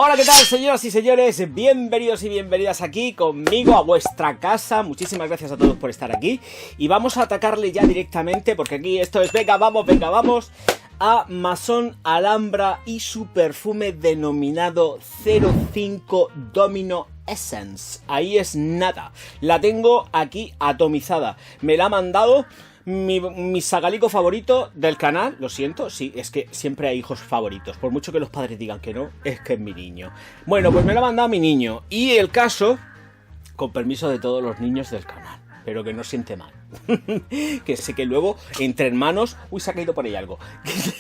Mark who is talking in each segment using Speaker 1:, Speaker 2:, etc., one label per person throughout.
Speaker 1: Hola, ¿qué tal, señoras y señores? Bienvenidos y bienvenidas aquí conmigo a vuestra casa. Muchísimas gracias a todos por estar aquí. Y vamos a atacarle ya directamente, porque aquí esto es venga, vamos a Maison Alhambra y su perfume denominado 05 Domino Essence. Ahí es nada. La tengo aquí atomizada. Me la ha mandado mi sagalico favorito del canal. Lo siento, sí, es que siempre hay hijos favoritos. Por mucho que los padres digan que no, es que es mi niño. Bueno, pues me lo ha mandado mi niño. Y el caso, con permiso de todos los niños del canal, pero que no siente mal. Que sé que luego entre hermanos... Uy, se ha caído por ahí algo.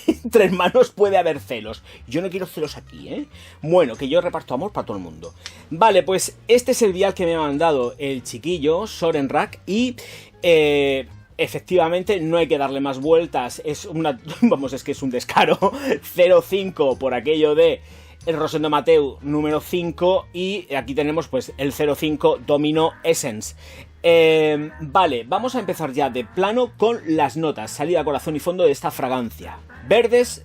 Speaker 1: Entre hermanos puede haber celos. Yo no quiero celos aquí, ¿eh? Bueno, que yo reparto amor para todo el mundo. Vale, pues este es el dial que me ha mandado el chiquillo, Soren Rack. Y... efectivamente, no hay que darle más vueltas. Es una... Vamos, es que es un descaro. 05 por aquello de... el Rosendo Mateu número 5. Y aquí tenemos pues el 05 Domino Essence. Vale, vamos a empezar ya de plano con las notas. Salida, corazón y fondo de esta fragancia. Verdes,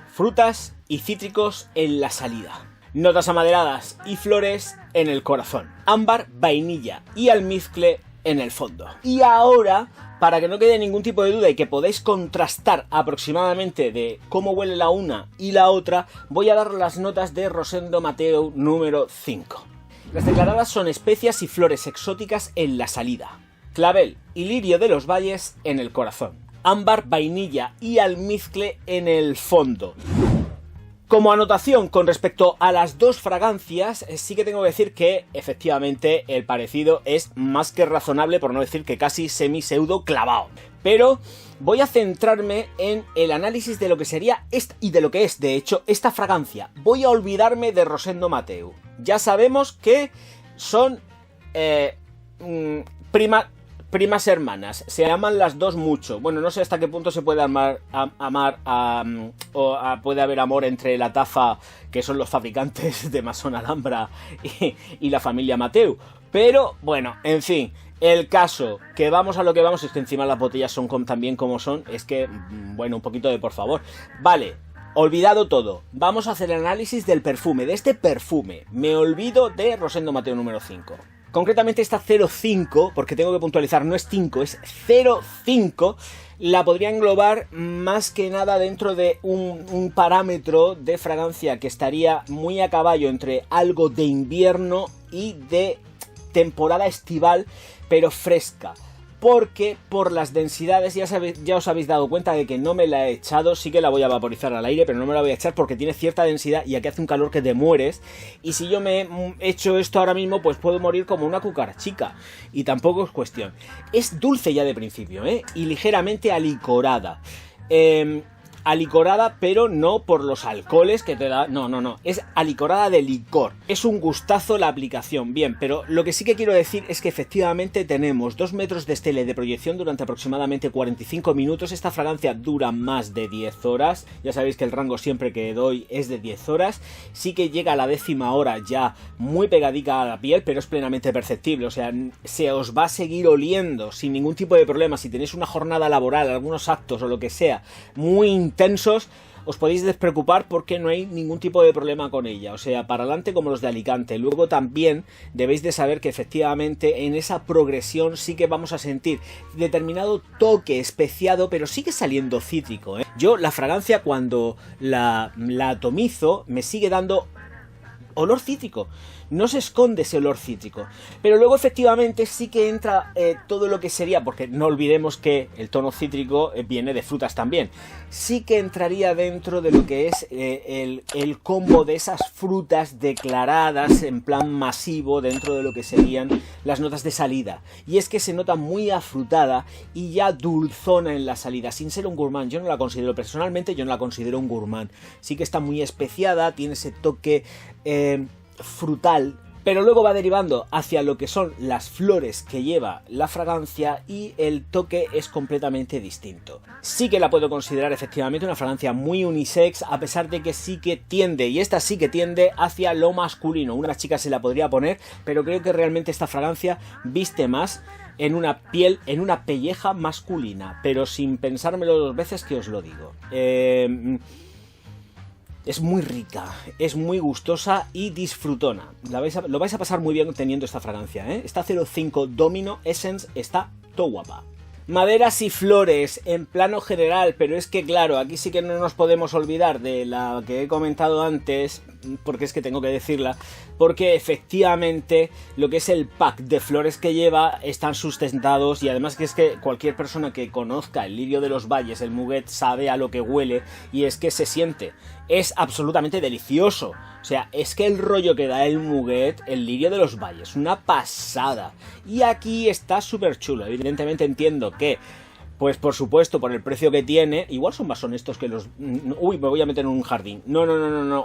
Speaker 1: frutas y cítricos en la salida. Notas amaderadas y flores en el corazón. Ámbar, vainilla y almizcle en el fondo. Y ahora, para que no quede ningún tipo de duda y que podáis contrastar aproximadamente de cómo huele la una y la otra, voy a dar las notas de Rosendo Mateu número 5. Las declaradas son especias y flores exóticas en la salida. Clavel y lirio de los valles en el corazón. Ámbar, vainilla y almizcle en el fondo. Como anotación con respecto a las dos fragancias, sí que tengo que decir que efectivamente el parecido es más que razonable, por no decir que casi semi-pseudo clavado. Pero voy a centrarme en el análisis de lo que sería esta y de lo que es, de hecho, esta fragancia. Voy a olvidarme de Rosendo Mateu. Ya sabemos que son primas hermanas, se aman las dos mucho. Bueno, no sé hasta qué punto se puede puede haber amor entre la taza, que son los fabricantes de Maison Alhambra, y la familia Mateu. Pero, bueno, en fin, el caso, que vamos a lo que vamos, es que encima las botellas son también como son, es que, bueno, un poquito de por favor. Vale, olvidado todo, vamos a hacer el análisis del perfume, de este perfume. Me olvido de Rosendo Mateu número 5. Concretamente esta 05, porque tengo que puntualizar, no es 5, es 05, la podría englobar más que nada dentro de un parámetro de fragancia que estaría muy a caballo entre algo de invierno y de temporada estival, pero fresca. Porque por las densidades, ya os habéis dado cuenta de que no me la he echado, sí que la voy a vaporizar al aire, pero no me la voy a echar porque tiene cierta densidad y aquí hace un calor que te mueres. Y si yo me echo esto ahora mismo, pues puedo morir como una cucarachica. Y tampoco es cuestión. Es dulce ya de principio, ¿eh? Y ligeramente alicorada. Alicorada, pero no por los alcoholes que te da. No. Es alicorada de licor. Es un gustazo la aplicación. Bien, pero lo que sí que quiero decir es que efectivamente tenemos 2 metros de estela de proyección durante aproximadamente 45 minutos. Esta fragancia dura más de 10 horas. Ya sabéis que el rango siempre que doy es de 10 horas. Sí que llega a la 10ª hora ya muy pegadica a la piel, pero es plenamente perceptible. O sea, se os va a seguir oliendo sin ningún tipo de problema. Si tenéis una jornada laboral, algunos actos o lo que sea, muy intensos, os podéis despreocupar porque no hay ningún tipo de problema con ella, o sea, para adelante como los de Alicante. Luego también debéis de saber que efectivamente en esa progresión sí que vamos a sentir determinado toque especiado, pero sigue saliendo cítrico, ¿eh? Yo la fragancia cuando la atomizo me sigue dando olor cítrico. No se esconde ese olor cítrico, pero luego efectivamente sí que entra todo lo que sería, porque no olvidemos que el tono cítrico viene de frutas también, sí que entraría dentro de lo que es el combo de esas frutas declaradas en plan masivo dentro de lo que serían las notas de salida, y es que se nota muy afrutada y ya dulzona en la salida, sin ser un gourmand. Yo no la considero, personalmente yo no la considero un gourmand, sí que está muy especiada, tiene ese toque frutal, pero luego va derivando hacia lo que son las flores que lleva la fragancia y el toque es completamente distinto. Sí que la puedo considerar efectivamente una fragancia muy unisex, a pesar de que sí que tiende, y esta sí que tiende hacia lo masculino. Una chica se la podría poner, pero creo que realmente esta fragancia viste más en una piel, en una pelleja masculina, pero sin pensármelo dos veces, que os lo digo. Es muy rica, es muy gustosa y disfrutona. Lo vais a pasar muy bien teniendo esta fragancia, ¿eh? Esta 05 Domino Essence está todo guapa. Maderas y flores en plano general, pero es que claro, aquí sí que no nos podemos olvidar de la que he comentado antes, porque es que tengo que decirla, porque efectivamente lo que es el pack de flores que lleva están sustentados, y además que es que cualquier persona que conozca el lirio de los valles, el muguet, sabe a lo que huele, y es que se siente, es absolutamente delicioso. O sea, es que el rollo que da el muguet, el lirio de los valles, una pasada. Y aquí está súper chulo. Evidentemente entiendo que, pues por supuesto, por el precio que tiene, igual son más honestos que los... Uy, me voy a meter en un jardín. No,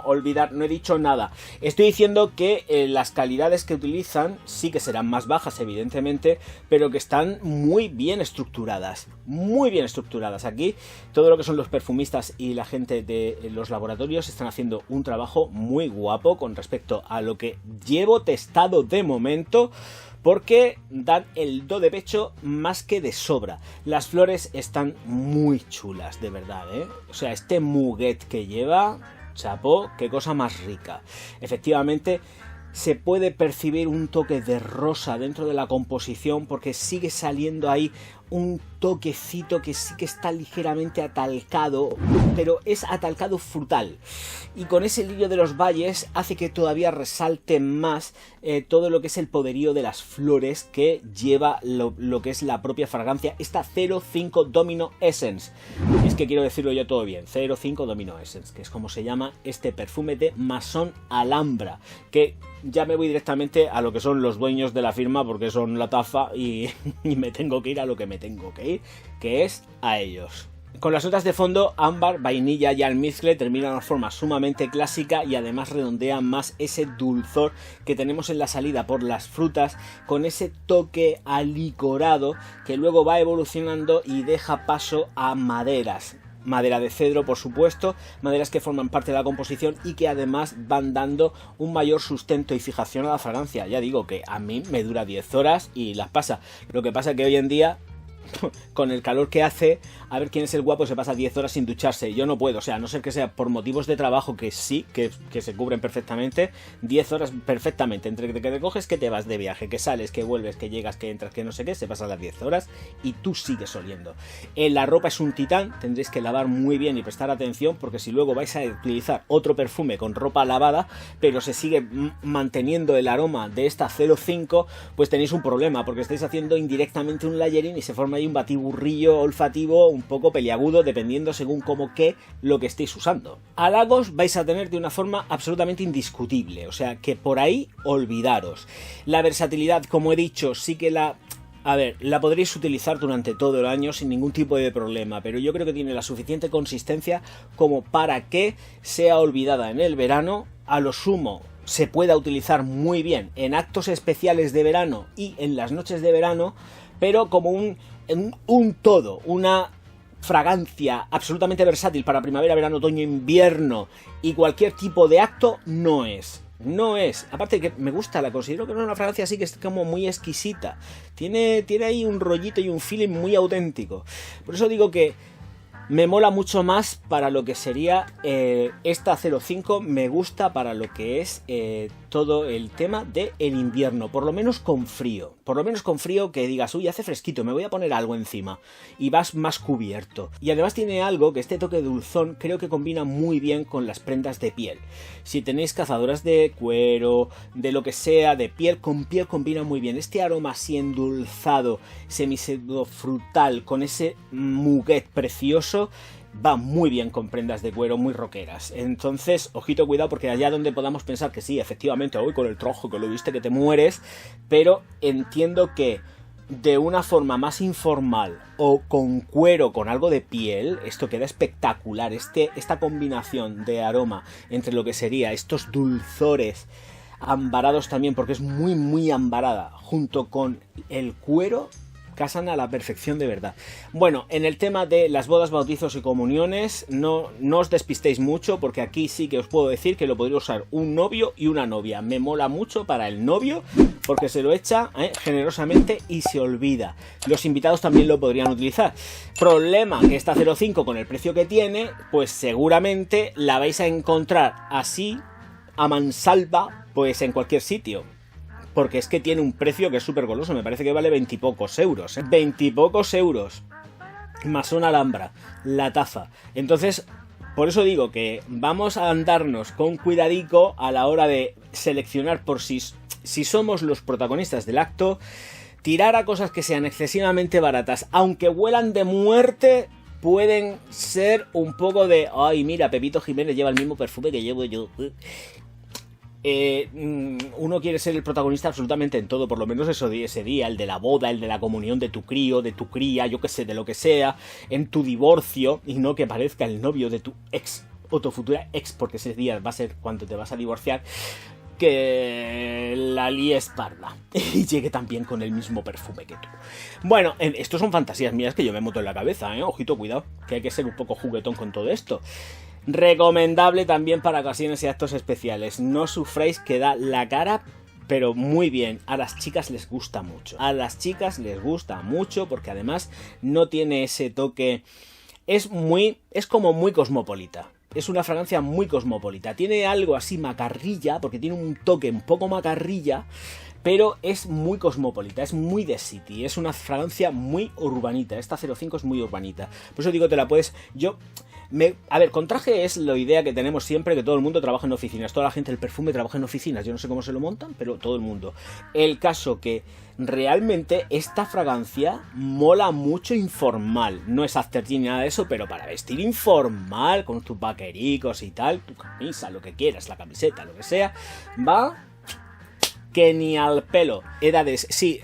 Speaker 1: olvidar, no he dicho nada. Estoy diciendo que las calidades que utilizan sí que serán más bajas, evidentemente, pero que están muy bien estructuradas. Muy bien estructuradas. Aquí, todo lo que son los perfumistas y la gente de los laboratorios están haciendo un trabajo muy guapo con respecto a lo que llevo testado de momento, porque dan el do de pecho más que de sobra. Las flores están muy chulas, de verdad, ¿eh? O sea, este muguet que lleva, chapó, qué cosa más rica. Efectivamente, se puede percibir un toque de rosa dentro de la composición, porque sigue saliendo ahí un toquecito que sí que está ligeramente atalcado, pero es atalcado frutal, y con ese lirio de los valles hace que todavía resalte más todo lo que es el poderío de las flores que lleva lo que es la propia fragancia, esta 05 Domino Essence. Es que quiero decirlo yo todo bien, 05 Domino Essence, que es como se llama este perfume de Maison Alhambra, que ya me voy directamente a lo que son los dueños de la firma, porque son la tafa, y me tengo que ir a lo que me tengo que ir, que es a ellos. Con las notas de fondo, ámbar, vainilla y almizcle, termina de una forma sumamente clásica, y además redondea más ese dulzor que tenemos en la salida por las frutas, con ese toque alicorado que luego va evolucionando y deja paso a maderas. Madera de cedro, por supuesto, maderas que forman parte de la composición y que además van dando un mayor sustento y fijación a la fragancia. Ya digo que a mí me dura 10 horas y las pasa. Lo que pasa es que hoy en día, con el calor que hace, a ver quién es el guapo se pasa 10 horas sin ducharse. Yo no puedo, o sea, a no ser que sea por motivos de trabajo, que sí, que se cubren perfectamente, 10 horas perfectamente, entre que te coges, que te vas de viaje, que sales, que vuelves, que llegas, que entras, que no sé qué, se pasan las 10 horas y tú sigues oliendo. La ropa es un titán, tendréis que lavar muy bien y prestar atención, porque si luego vais a utilizar otro perfume con ropa lavada, pero se sigue manteniendo el aroma de esta 05, pues tenéis un problema, porque estáis haciendo indirectamente un layering y se forma ahí un batiburrillo olfativo un poco peliagudo, dependiendo según cómo qué lo que estéis usando. Halagos vais a tener de una forma absolutamente indiscutible, o sea que por ahí olvidaros. La versatilidad, como he dicho, sí que la podréis utilizar durante todo el año sin ningún tipo de problema, pero yo creo que tiene la suficiente consistencia como para que sea olvidada en el verano. A lo sumo se pueda utilizar muy bien en actos especiales de verano y en las noches de verano, pero como un todo, una fragancia absolutamente versátil para primavera, verano, otoño, invierno y cualquier tipo de acto, no es. Aparte que me gusta, la considero que es una fragancia así que es como muy exquisita. Tiene ahí un rollito y un feeling muy auténtico. Por eso digo que me mola mucho más para lo que sería esta 05, me gusta para lo que es todo el tema del invierno, por lo menos con frío. Por lo menos con frío que digas, uy, hace fresquito, me voy a poner algo encima. Y vas más cubierto. Y además tiene algo que este toque dulzón creo que combina muy bien con las prendas de piel. Si tenéis cazadoras de cuero, de lo que sea, de piel, con piel combina muy bien. Este aroma así endulzado, semisedo frutal, con ese muguet precioso, va muy bien con prendas de cuero muy rockeras. Entonces, ojito, cuidado, porque allá donde podamos pensar que sí, efectivamente, hoy con el trojo que lo viste que te mueres, pero entiendo que de una forma más informal o con cuero, con algo de piel, esto queda espectacular. Esta combinación de aroma entre lo que sería estos dulzores ambarados también, porque es muy ambarada, junto con el cuero, casan a la perfección de verdad. Bueno, en el tema de las bodas, bautizos y comuniones, no os despistéis mucho, porque aquí sí que os puedo decir que lo podría usar un novio y una novia. Me mola mucho para el novio, porque se lo echa generosamente y se olvida. Los invitados también lo podrían utilizar. Problema, que esta 05 con el precio que tiene, pues seguramente la vais a encontrar así, a mansalva, pues en cualquier sitio. Porque es que tiene un precio que es súper goloso, me parece que vale 20 y pocos euros, 20 y pocos euros, más una alhambra, la taza. Entonces, por eso digo que vamos a andarnos con cuidadico a la hora de seleccionar por si somos los protagonistas del acto, tirar a cosas que sean excesivamente baratas, aunque huelan de muerte, pueden ser un poco de, ay, mira, Pepito Jiménez lleva el mismo perfume que llevo yo. Uno quiere ser el protagonista absolutamente en todo, por lo menos ese día, el de la boda, el de la comunión de tu crío, de tu cría, yo que sé, de lo que sea, en tu divorcio, y no que parezca el novio de tu ex o tu futura ex, porque ese día va a ser cuando te vas a divorciar, que la líes parda y llegue también con el mismo perfume que tú. Bueno, esto son fantasías mías que yo me meto en la cabeza, ojito, cuidado, que hay que ser un poco juguetón con todo esto. Recomendable también para ocasiones y actos especiales. No sufráis, que da la cara, pero muy bien. A las chicas les gusta mucho. A las chicas les gusta mucho porque además no tiene ese toque. Es como muy cosmopolita. Es una fragancia muy cosmopolita. Tiene algo así macarrilla, porque tiene un toque un poco macarrilla, pero es muy cosmopolita, es muy de city. Es una fragancia muy urbanita. Esta 05 es muy urbanita. Por eso digo, te la puedes... A ver, con traje es la idea que tenemos siempre, que todo el mundo trabaja en oficinas. Toda la gente del perfume trabaja en oficinas. Yo no sé cómo se lo montan, pero todo el mundo. El caso que realmente esta fragancia mola mucho informal. No es after gin ni nada de eso, pero para vestir informal, con tus vaquericos y tal, tu camisa, lo que quieras, la camiseta, lo que sea, va que ni al pelo. Edades, sí,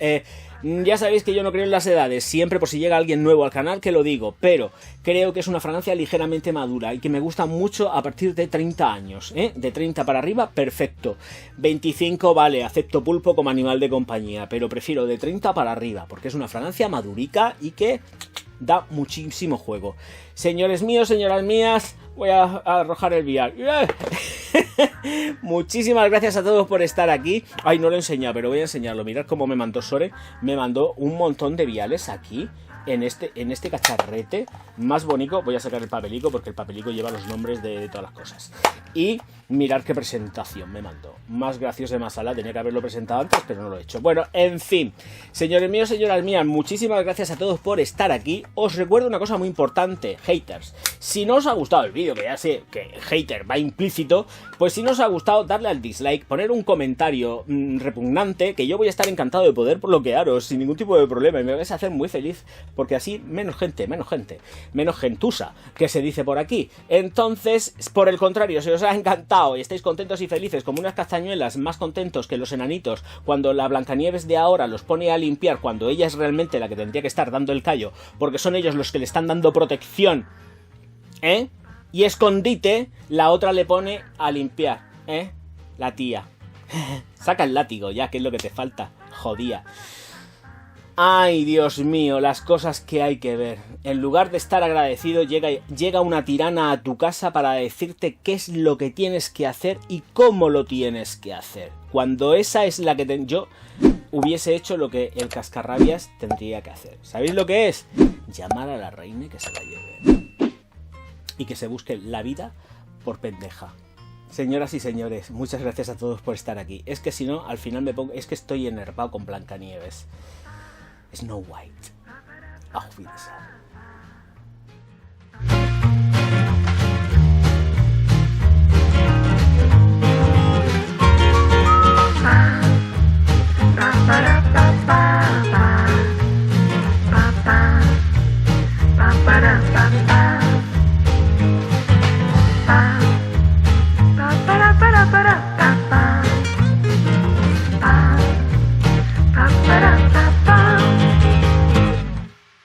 Speaker 1: ya sabéis que yo no creo en las edades, siempre por si llega alguien nuevo al canal que lo digo, pero creo que es una fragancia ligeramente madura y que me gusta mucho a partir de 30 años, de 30 para arriba, perfecto. 25 vale, acepto pulpo como animal de compañía, pero prefiero de 30 para arriba, porque es una fragancia madurica y que da muchísimo juego. Señores míos, señoras mías, voy a arrojar el vial. Muchísimas gracias a todos por estar aquí. Ay, no lo he enseñado, pero voy a enseñarlo. Mirad cómo me mandó Sore. Me mandó un montón de viales aquí, en este cacharrete más bonito. Voy a sacar el papelico porque el papelico lleva los nombres de todas las cosas. Y mirad qué presentación me mandó. Más gracioso de más ala. Tenía que haberlo presentado antes, pero no lo he hecho. Bueno, en fin. Señores míos, señoras mías, muchísimas gracias a todos por estar aquí. Os recuerdo una cosa muy importante, haters. Si no os ha gustado el vídeo, que ya sé que hater va implícito, pues si no os ha gustado, darle al dislike, poner un comentario repugnante, que yo voy a estar encantado de poder bloquearos sin ningún tipo de problema y me vais a hacer muy feliz, porque así menos gentusa, que se dice por aquí. Entonces, por el contrario, si os ha encantado y estáis contentos y felices como unas castañuelas, más contentos que los enanitos cuando la Blancanieves de ahora los pone a limpiar, cuando ella es realmente la que tendría que estar dando el callo, porque son ellos los que le están dando protección, y escondite, la otra le pone a limpiar, la tía. Saca el látigo ya, que es lo que te falta, jodía. Ay, Dios mío, las cosas que hay que ver. En lugar de estar agradecido, llega una tirana a tu casa para decirte qué es lo que tienes que hacer y cómo lo tienes que hacer. Cuando esa es la que yo hubiese hecho lo que el cascarrabias tendría que hacer. ¿Sabéis lo que es? Llamar a la reina y que se la lleve. Y que se busque la vida por pendeja. Señoras y señores, muchas gracias a todos por estar aquí. Es que si no, al final me pongo... Es que estoy enervado con Blancanieves. Snow White. Auf Wiedersehen.